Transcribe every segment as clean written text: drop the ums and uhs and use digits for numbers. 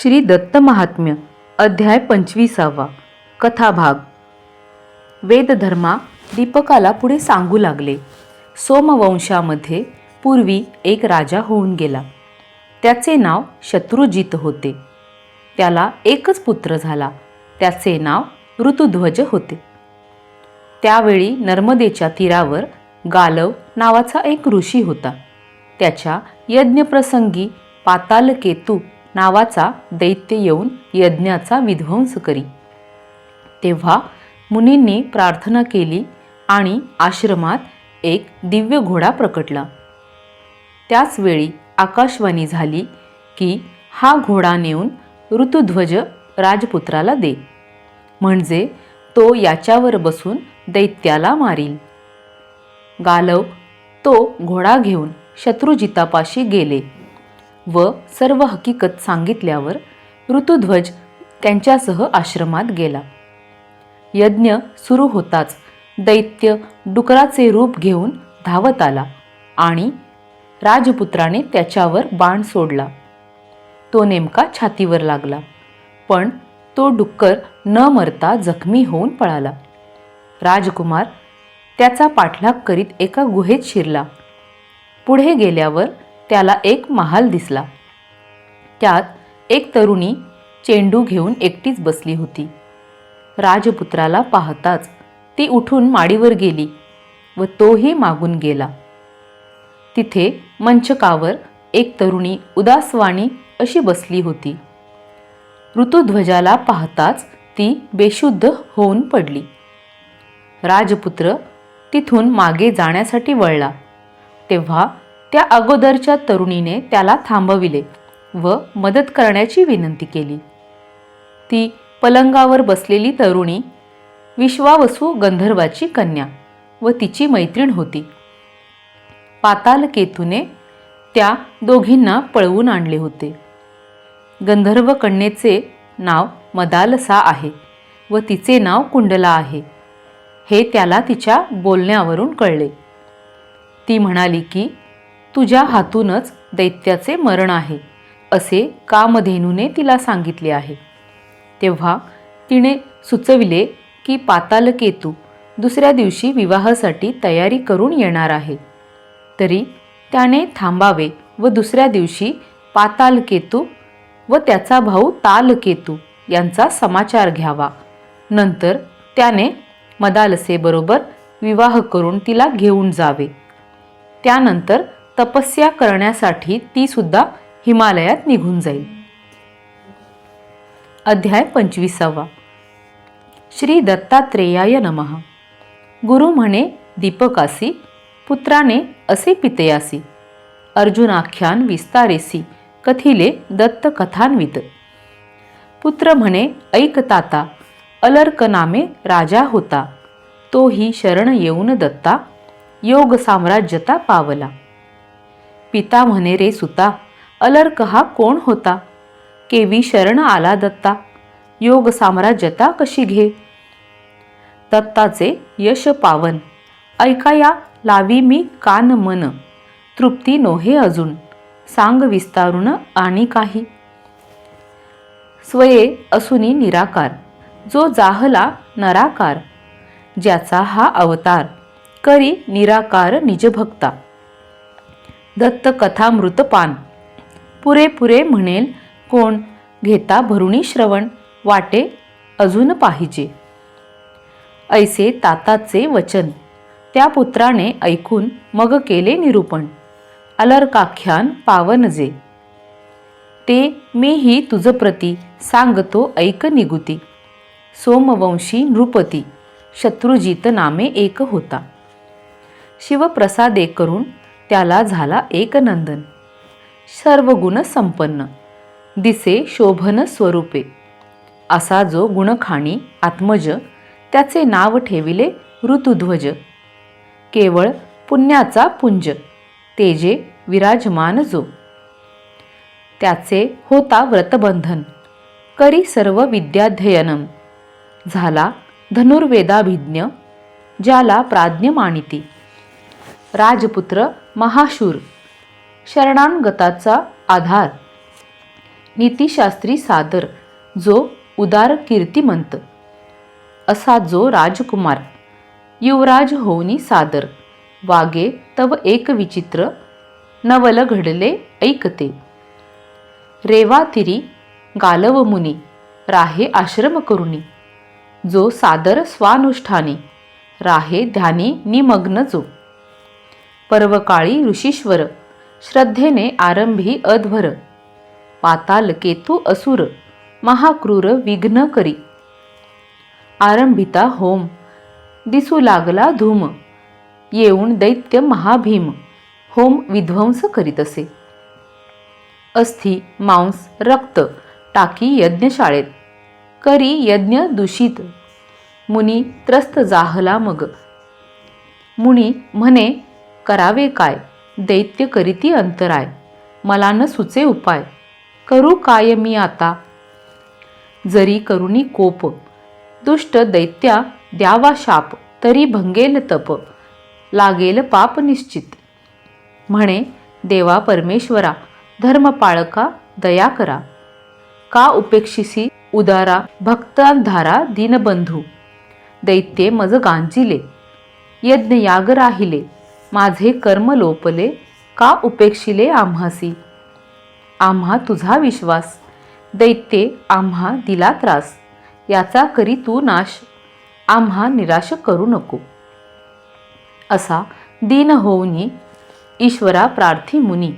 श्री दत्त महात्म्य अध्याय 25. कथाभाग. वेदधर्मा दीपकाला पुढे सांगू लागले. सोमवंशामध्ये पूर्वी एक राजा होऊन गेला. त्याचे नाव शत्रुजित होते. त्याला एकच पुत्र झाला. त्याचे नाव ऋतुध्वज होते. त्यावेळी नर्मदेच्या तीरावर गालव नावाचा एक ऋषी होता. त्याच्या यज्ञप्रसंगी पातालकेतू नावाचा दैत्य येऊन यज्ञाचा विध्वंस करी. तेव्हा मुनींनी प्रार्थना केली आणि आश्रमात एक दिव्य घोडा प्रकटला. त्याच वेळी आकाशवाणी झाली की हा घोडा नेऊन ऋतुध्वज राजपुत्राला दे, म्हणजे तो याच्यावर बसून दैत्याला मारील. गालव तो घोडा घेऊन शत्रुजितापाशी गेले व सर्व हकीकत सांगितल्यावर ऋतुध्वज त्यांच्यासह आश्रमात गेला. यज्ञ सुरू होताच दैत्य डुकराचे रूप घेऊन धावत आला आणि राजपुत्राने त्याच्यावर बाण सोडला. तो नेमका छातीवर लागला, पण तो डुक्कर न मरता जखमी होऊन पळाला. राजकुमार त्याचा पाठलाग करीत एका गुहेत शिरला. पुढे गेल्यावर त्याला एक महाल दिसला. त्यात एक तरुणी चेंडू घेऊन एकटीच बसली होती. राजपुत्राला पाहताच ती उठून माडीवर गेली व तोही मागून गेला. तिथे मंचकावर एक तरुणी उदासवाणी अशी बसली होती. ऋतुध्वजाला पाहताच ती बेशुद्ध होऊन पडली. राजपुत्र तिथून मागे जाण्यासाठी वळला, तेव्हा त्या अगोदरच्या तरुणीने त्याला थांबविले व मदत करण्याची विनंती केली. ती पलंगावर बसलेली तरुणी विश्वावसू गंधर्वाची कन्या व तिची मैत्रीण होती. पातालकेतूने त्या दोघींना पळवून आणले होते. गंधर्व कन्येचे नाव मदालसा आहे व तिचे नाव कुंडला आहे, हे त्याला तिच्या बोलण्यावरून कळले. ती म्हणाली की तुझ्या हातूनच दैत्याचे मरण आहे असे कामधेनूने तिला सांगितले आहे. तेव्हा तिने सुचविले की पातालकेतू दुसऱ्या दिवशी विवाहासाठी तयारी करून येणार आहे, तरी त्याने थांबावे व दुसऱ्या दिवशी पातालकेतू व त्याचा भाऊ तालकेतू यांचा समाचार घ्यावा. नंतर त्याने मदालसेबरोबर विवाह करून तिला घेऊन जावे. त्यानंतर तपस्या करण्यासाठी ती सुद्धा हिमालयात निघून जाईल. अध्याय 25. श्री दत्तात्रेयाय नमः. गुरु म्हणे दीपकासी, पुत्राने असे पितयासी. अर्जुनाख्यान विस्तारेसी कथिले दत्त कथान्वित. पुत्र म्हणे ऐक ताता, अलर्क नामे राजा होता. तोही शरण येऊन दत्ता, योग साम्राज्यता पावला. पिता म्हणे रे सुता, अलर्क हा कोण होता. केवी शरण आला दत्ता, योग साम्राज्यता कशी घे. दत्ताचे यश पावन, ऐकाया लावी मी कान मन. तृप्ती नोहे अजून, सांग विस्तारून आणि काही. स्वये असुनी निराकार, जो जाहला नराकार. ज्याचा हा अवतार, करी निराकार निजभक्ता. दत्त कथामृतपान, पुरेपुरे म्हणेल कोण. घेता भरुणी श्रवण, वाटे अजून पाहिजे. ऐसे ताताचे वचन, त्या पुत्राने ऐकून मग केले निरूपण. अलर्काख्यान पावन जे, ते मीही तुझप्रती सांगतो ऐक निगुती. सोमवंशी नृपती, शत्रुजित नामे एक होता. शिवप्रसादे करून त्याला झाला एक नंदन. सर्व गुण संपन्न, दिसे शोभन स्वरूपे. असा जो गुणखाणी आत्मज, त्याचे नाव ठेविले ऋतुध्वज. केवळ पुण्याचा पुंज, तेजे विराजमान जो. त्याचे होता व्रतबंधन, करी सर्व विद्याध्ययनम. झाला धनुर्वेदाभिज्ञ, ज्याला प्राज्ञ मानिती. राजपुत्र महाशूर, शरणांगताचा आधार. नीतिशास्त्री सादर जो उदार कीर्तिमंत, असा जो राजकुमार युवराज होऊनी सादर, वागे तव एक विचित्र नवल घडले ऐकते. रेवातिरी गालव मुनी राहे आश्रम करुणी, जो सादर स्वानुष्ठानी राहे ध्यानी निमग्न जो. पर्वकाळी ऋषीश्वर श्रद्धेने आरंभी अध्वर, पाताल केतू असुर महाक्रूर विघ्न करी. आरंभिता होम दिसू लागला धूम, येऊन दैत्य महाभीम होम विध्वंस करीत असे. अस्थि मांस रक्त टाकी यज्ञशाळेत, करी यज्ञ दूषित मुनी त्रस्त जाहला मग. मुनी म्हणे करावे काय, दैत्य करीती अंतराय, मला न सुचे उपाय, करू काय मी आता. जरी करुणी कोप दुष्ट दैत्या द्यावा शाप, तरी भंगेल तप लागेल पाप निश्चित. म्हणे देवा परमेश्वरा धर्मपाळका दया करा, का उपेक्षिसी उदारा भक्तांधारा दीनबंधू. दैत्ये मज गांजिले यज्ञ याग राहिले, माझे कर्म लोपले, का उपेक्षिले आम्हासी. आम्हा तुझा विश्वास, दैत्ये आम्हा दिला त्रास, याचा करी तू नाश, आम्हा निराश करू नको. असा दीन होऊनी ईश्वरा प्रार्थी मुनी,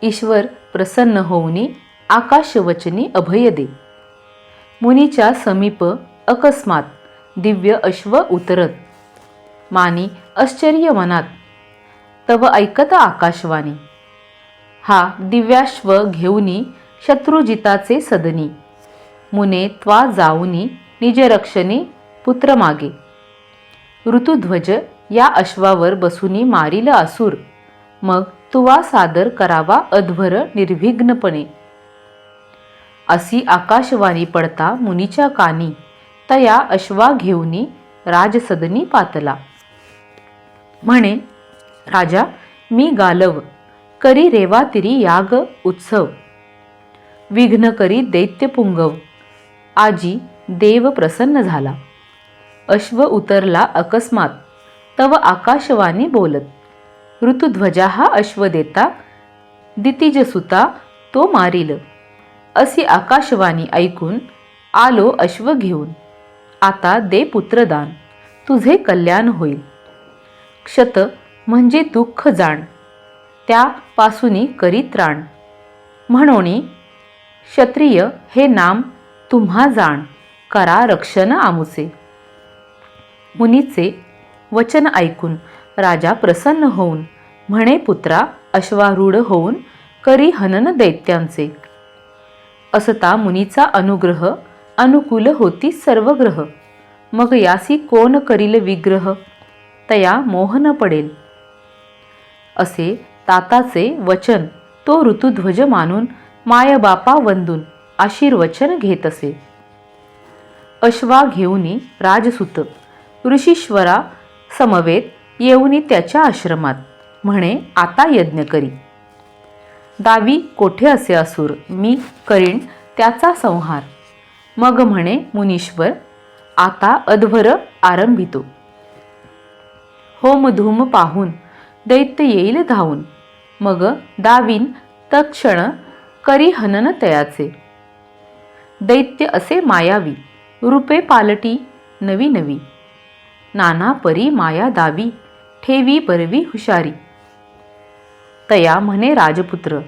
ईश्वर प्रसन्न होऊनी आकाशवचनी अभय दे. मुनीच्या समीप अकस्मात दिव्य अश्व उतरत, मानी आश्चर्य मनात तव ऐकत आकाशवाणी. हा दिव्याश्व घेऊनी शत्रुजिताचे सदनी, मुने त्वा जाऊनी निजरक्षणी पुत्र मागे. ऋतुध्वज या अश्वावर बसूनी मारिल असुर, मग तुवा सादर करावा अध्वर निर्विघ्नपणे. अशी आकाशवाणी पडता मुनीच्या कानी, तया अश्वा घेऊनी राजसदनी पातला. म्हणे राजा मी गालव, करी रेवातिरी याग उत्सव, विघ्न करी दैत्य पुंगव, आजी देव प्रसन्न झाला. अश्व उतरला अकस्मात तव आकाशवाणी बोलत, ऋतुध्वजा हा अश्व देता दितिजसुता तो मारील. अशी आकाशवाणी ऐकून आलो अश्व घेऊन, आता दे पुत्रदान, तुझे कल्याण होईल. क्षत म्हणजे दुःख जाण, त्यापासूनी करी त्राण, म्हणोनी क्षत्रिय हे नाम तुम्हा जाण, करा रक्षण आमुचे. मुनीचे वचन ऐकून राजा प्रसन्न होऊन म्हणे पुत्रा अश्वारूढ होऊन करी हनन दैत्यांचे. असता मुनीचा अनुग्रह अनुकूल होती सर्व ग्रह, मग यासी कोण करील विग्रह, तया मोहन पडेल. असे ताताचे वचन तो ऋतुध्वज मानून मायबापा वंदून आशीर्वचन घेत असे. अश्वा घेऊनी राजसुत ऋषीश्वरा समवेत येऊनी त्याच्या आश्रमात, म्हणे आता यज्ञ करी. दावी कोठे असे असुर, मी करीन त्याचा संहार. मग म्हणे मुनीश्वर आता अध्वर आरंभितो. होमधूम पाहून दैत्य येईल धावून, मग दावीन तत्क्षण करी हनन तयाचे. दैत्य असे मायावी रूपे पालटी नवी नवी, नाना परी माया दावी ठेवी बरवी हुशारी. तया म्हणे राजपुत्र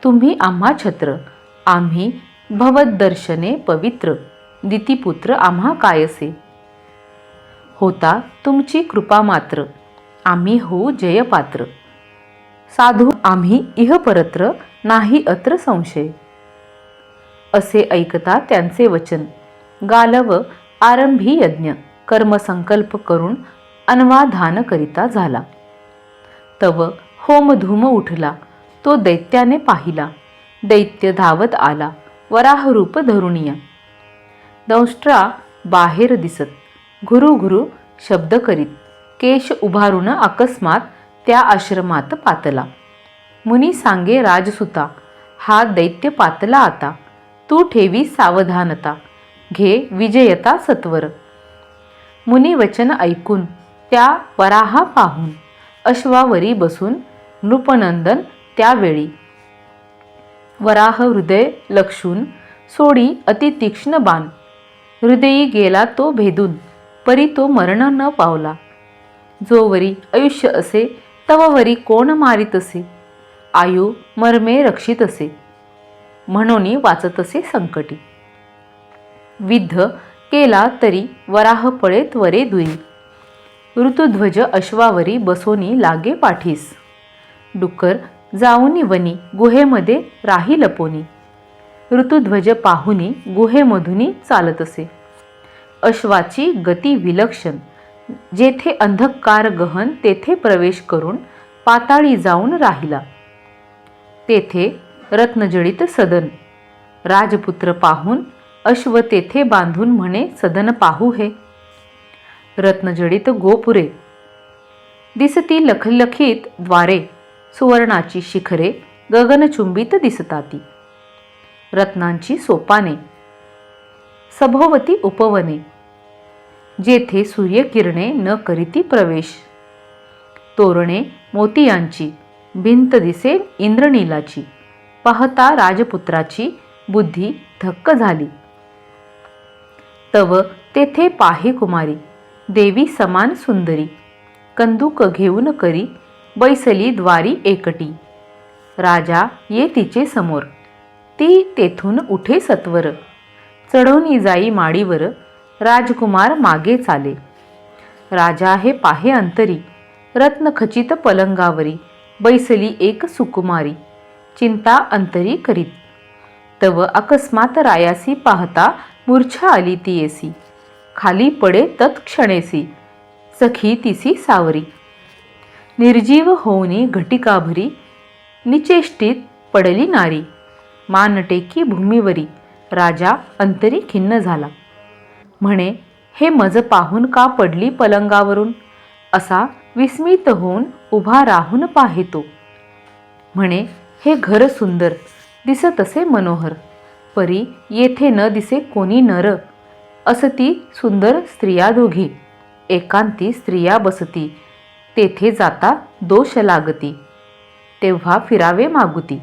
तुम्ही आम्हा छत्र, आम्ही भवदर्शने पवित्र, दितिपुत्र आम्हा कायसे. होता तुमची कृपा मात्र, आम्ही होऊ जयपात्र. साधू आम्ही इह परत्र, नाही अत्र संशय. असे ऐकता त्यांचे वचन गालव आरंभी यज्ञ कर्मसंकल्प करून अन्वाधान करिता झाला. तव होमधूम उठला, तो दैत्याने पाहिला. दैत्य धावत आला वराह रूप धरुणिया. दंष्ट्रा बाहेर दिसत घुरू घुरू शब्द करीत, केश उभारून अकस्मात त्या आश्रमात पातला. मुनी सांगे राजसुता हा दैत्य पातला आता, तू ठेवी सावधानता, घे विजयता सत्वर. मुनी वचन ऐकून त्या वराहा पाहून, अश्वावरी बसून नृपनंदन त्यावेळी. वराह हृदय लक्षून सोडी अति तीक्ष्ण बाण, हृदयी गेला तो भेदून, परी तो मरण न पावला. जोवरी आयुष्य असे तववरी कोण मारित असे, आयु मर्मे रक्षित असे, म्हणून वाचत असे संकटी. विद्ध केला तरी वराह पळे त्वरे दुई, ऋतुध्वज अश्वावरी बसोनी लागे पाठीस. डुक्कर जाऊनी वनी गुहेमध्ये राही लपोनी, ऋतुध्वज पाहुनी गुहेमधुनी चालत असे. अश्वाची गती विलक्षण, जेथे अंधकार गहन तेथे प्रवेश करून पाताळी जाऊन राहिला. तेथे रत्नजडित सदन, राजपुत्र पाहून अश्व तेथे बांधून म्हणे सदन पाहू हे. रत्नजडित गोपुरे, दिसती लखलखीत द्वारे, सुवर्णाची शिखरे गगनचुंबित दिसताती. रत्नांची सोपाने, सभोवती उपवने, जेथे सूर्यकिरणे न करीती प्रवेश. तोरणे मोतियांची, भिंत दिसे इंद्रनीलाची, पाहता राजपुत्राची बुद्धी धक्क झाली. तव तेथे पाहे कुमारी, देवी समान सुंदरी, कंदुक घेऊन करी बैसली द्वारी एकटी. राजा ये तिचे समोर, ती तेथून उठे सत्वर, चढवणी जाई माडीवर, राजकुमार मागे चाले. राजा हे पाहे अंतरी, रत्नखचित पलंगावरी, बैसली एक सुकुमारी, चिंता अंतरी करीत. तव अकस्मात रायासी पाहता मूर्छा आली तियेसी, खाली पडे तत्क्षणेसी, सखी तिसी सावरी. निर्जीव होऊनी घटिकाभरी, निचेष्टित पडली नारी, मानटेकी भूमीवरी, राजा अंतरी खिन्न झाला. म्हणे हे मज पाहून का पडली पलंगावरून, असा विस्मित होऊन उभा राहून पाहेतो. म्हणे हे घर सुंदर, दिसत असे मनोहर, परी येथे न दिसे कोणी नर. असती सुंदर स्त्रिया दोघी, एकांती स्त्रिया बसती, तेथे जाता दोष लागती, तेव्हा फिरावे मागुती.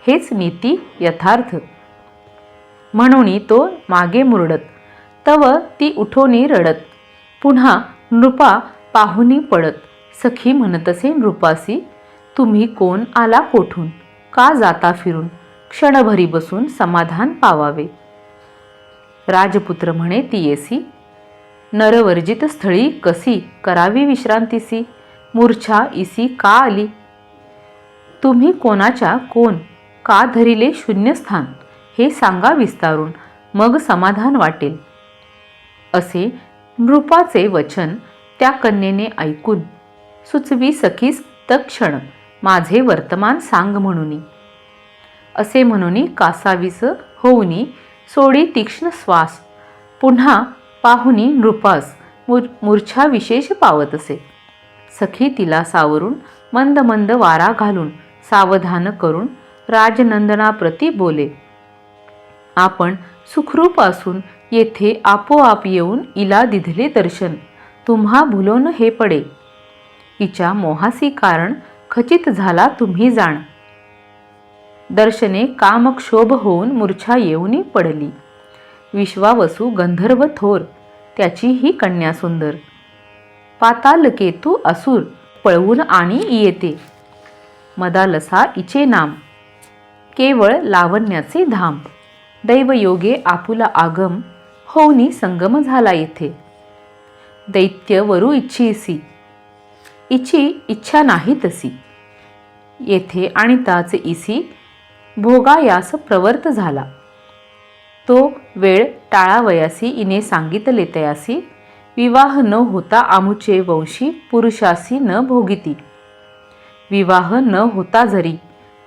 हेच नीती यथार्थ. म्हणून तो मागे मुरडत, तव ती उठोनी रडत, पुन्हा नृपा पाहुनी पडत. सखी म्हणतसे नृपासी, तुम्ही कोण आला कोठून, का जाता फिरून, क्षणभरी बसून समाधान पावावे. राजपुत्र म्हणे तियेसी, नरवर्जित स्थळी कसी करावी विश्रांतीसी, मूर्छा इसी का आली. तुम्ही कोणाच्या कोण, का धरिले शून्यस्थान, हे सांगा विस्तारून, मग समाधान वाटेल. असे नृपाचे वचन त्या कन्येने ऐकून, सुचवी सखीस तत्क्षण माझे वर्तमान सांग म्हणूनी. असे म्हणूनी कासावीस होऊनी सोडी तीक्ष्ण श्वास, पुन्हा पाहुनी नृपास मूर्छा विशेष पावत असे. सखी तिला सावरून मंद मंद वारा घालून सावधान करून राजनंदनाप्रती बोले, आपण सुखरूप असून येथे आपोआप येऊन इला दिधले दर्शन, तुम्हा भुलोन हे पडे. हिच्या मोहासी कारण खचित झाला तुम्ही जाण, दर्शने कामक्षोभ होऊन मूर्छा येऊनी पडली. विश्वावसू गंधर्व थोर, त्याची ही कन्या सुंदर, पातालकेतू असुर पळवून आणि येते. मदालसा इचे नाम, केवळ लावण्याचे धाम. दैवयोगे आपुला आगम, होऊनी संगम झाला येथे. दैत्य वरू इच्छिसी, इची इच्छा नाही तसी. येथे आणि ताच इसी भोगायास प्रवर्त झाला. तो वेळ टाळावयासी इने सांगितले तयासी, विवाह न होता आमुचे वंशी पुरुषासी न भोगिती. विवाह न होता जरी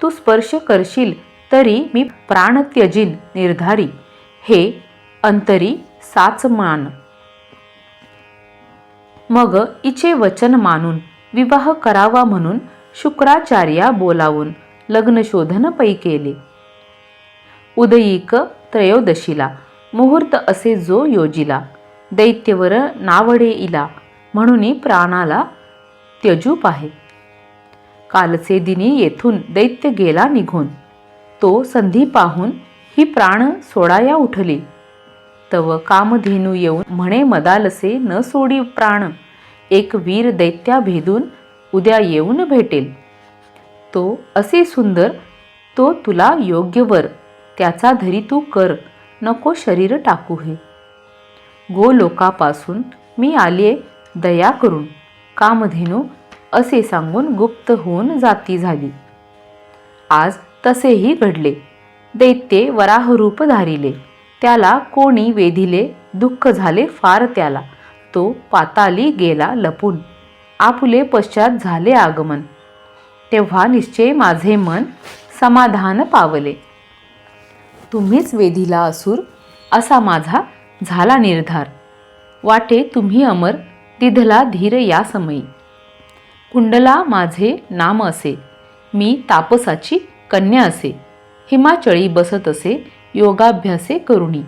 तू स्पर्श करशील, तरी मी प्राण त्यजीन निर्धारी, हे अंतरी साच मान. मग इचे वचन मानून विवाह करावा म्हणून शुक्राचार्या बोलावून लग्न शोधन पै केले. उदयीक त्रयोदशीला मुहूर्त असे जो योजिला, दैत्यवर नावडे इला, म्हणून प्राणाला त्यजू पाहे. कालचे दिनी येथून दैत्य गेला निघून, तो संधी पाहून ही प्राण सोडाया उठली. तव कामधेनू येऊन म्हणे मदालसे न सोडी प्राण, एक वीर दैत्या भेदून उद्या येऊन भेटेल. तो असे सुंदर, तो तुला योग्य वर, त्याचा धरी तू कर, नको शरीर टाकू हे. गोलोकापासून मी आले दया करून, कामधेनू असे सांगून गुप्त होऊन जाती झाली. आज तसेही घडले. दैत्ये वराहरूप धारिले, त्याला कोणी वेधिले, दुःख झाले फार त्याला. तो पाताली गेला लपून, आपुले पश्चात झाले आगमन. तेव्हा निश्चय माझे मन समाधान पावले. तुम्हीच वेधिला असुर, असा माझा झाला निर्धार. वाटे तुम्ही अमर, दिधला धीर या समयी. कुंडला माझे नाम असे, मी तापसाची कन्या असे. हिमाचळी बसत असे, योगाभ्यासे करुणी.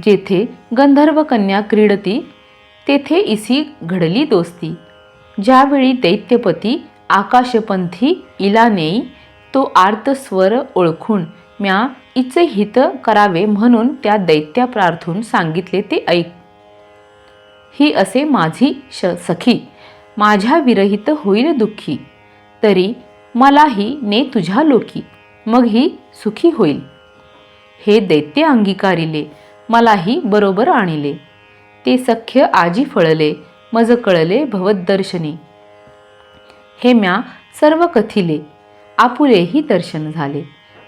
जेथे गंधर्व कन्या क्रीडती, तेथे इसी घडली दोस्ती. ज्यावेळी दैत्यपती आकाशपंथी इला नेई, तो आर्त स्वर ओळखून म्या इचे हित करावे म्हणून त्या दैत्या प्रार्थून सांगितले ते ऐक. ही असे माझी सखी, माझ्या विरहित होईल दुःखी. तरी मलाही ने तुझ्या लोकी, मग ही सुखी होईल. हे दैत्य अंगीकारिले, मलाही बरोबर आणिले. ते सख्य आजी फळले, मज कळले भवदर्शनी. हे म्या सर्व कथिले, आपुलेही दर्शन झाले.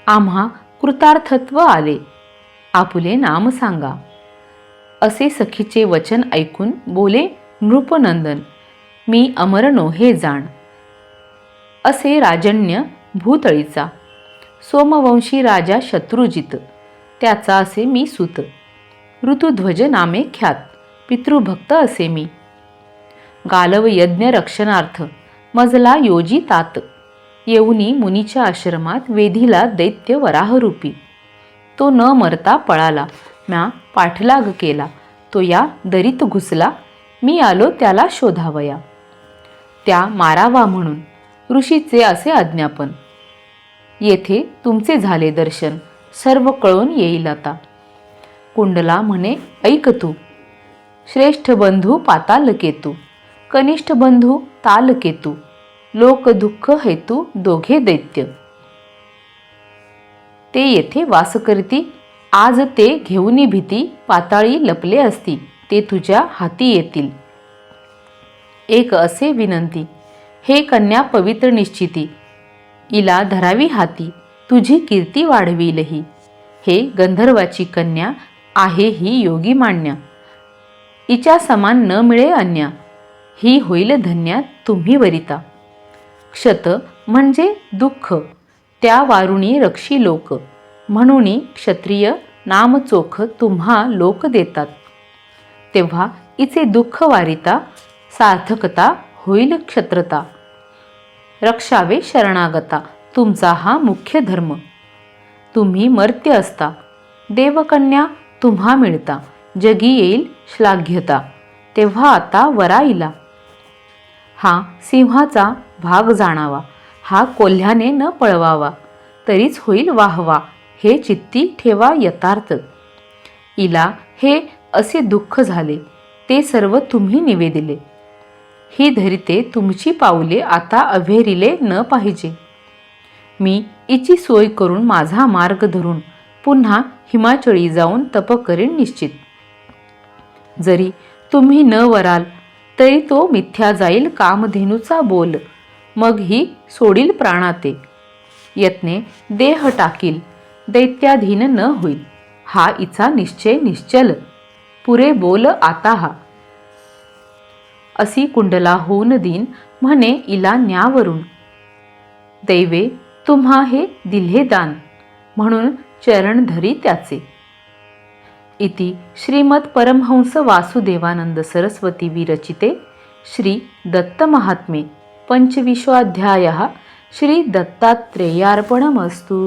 आम्हा कृतार्थत्व आले, आपुले नाम सांगा. असे सखीचे वचन ऐकून बोले नृपनंदन, मी अमर नोहे जाण. असे राजन्य भूतळीचा. सोमवंशी राजा शत्रुजित, त्याचा असे मी सूत. ऋतुध्वज नामे ख्यात, पितृभक्त असे मी. गालव यज्ञ रक्षणार्थ मजला योजी तात. येऊनी मुनीच्या आश्रमात वेधीला दैत्य वराहरूपी. तो न मरता पळाला, म्या पाठलाग केला. तो या दरीत घुसला, मी आलो त्याला शोधावया. त्या मारावा म्हणून ऋषीचे असे आज्ञापन. येथे तुमचे झाले दर्शन, सर्व कळून येईल आता. कुंडला म्हणे ऐक तू, श्रेष्ठ बंधू पातालकेतू, कनिष्ठ बंधू तालकेतू, लोक दुःख हेतू दोघे दैत्य. ते येथे वास करती, आज ते घेऊनी भीती, पाताळी लपले असती, ते तुझ्या हाती येतील. एक असे विनंती, हे कन्या पवित्र निश्चिती, इला धरावी हाती, तुझी कीर्ती वाढविलही. हे गंधर्वाची कन्या आहे ही योगी मान्य, हिच्या समान न मिळे अन्य. ही होईल धन्या तुम्ही वरिता. क्षत म्हणजे दुःख, त्या वारुणी रक्षी लोक, म्हणून क्षत्रिय नाम चोख तुम्हा लोक देतात. तेव्हा इचे दुःख वारिता, सार्थकता होईल क्षत्रता. रक्षावे शरणागता, तुमचा हा मुख्य धर्म. तुम्ही मर्त्य असता, देवकन्या तुम्हा मिळता, जगी येईल श्लाघ्यता. तेव्हा आता वराईला. हा सिंहाचा भाग जाणावा, हा कोल्ह्याने न पळवावा, तरीच होईल वाहवा, हे चित्ती ठेवा यथार्थ. इला हे असे दुःख झाले, ते सर्व तुम्ही निवेदिले. ही धरिते तुमची पाऊले आता अव्हेरिले न पाहिजे. मी इची सोय करून माझा मार्ग धरून पुन्हा हिमाचळी जाऊन तप करीन निश्चित. जरी तुम्ही न वराल, तरी तो मिथ्या जाईल कामधेनूचा बोल. मग ही सोडील प्राणाते, यत्ने देह टाकील, दैत्याधीन न होईल. हा इचा निश्चय निश्चल, पुरे बोल आता हा. असी कुंडला होऊन दिन म्हणे इला न्यावरून. दैवे तुम्हा हे दिल्हे दान, म्हणून चरण धरी त्याचे. इति श्रीमद परमहंस वासुदेवानंद सरस्वती विरचिते श्री दत्त महात्मे पंचविंशोऽध्यायः श्री दत्तात्रेयार्पणमस्तु.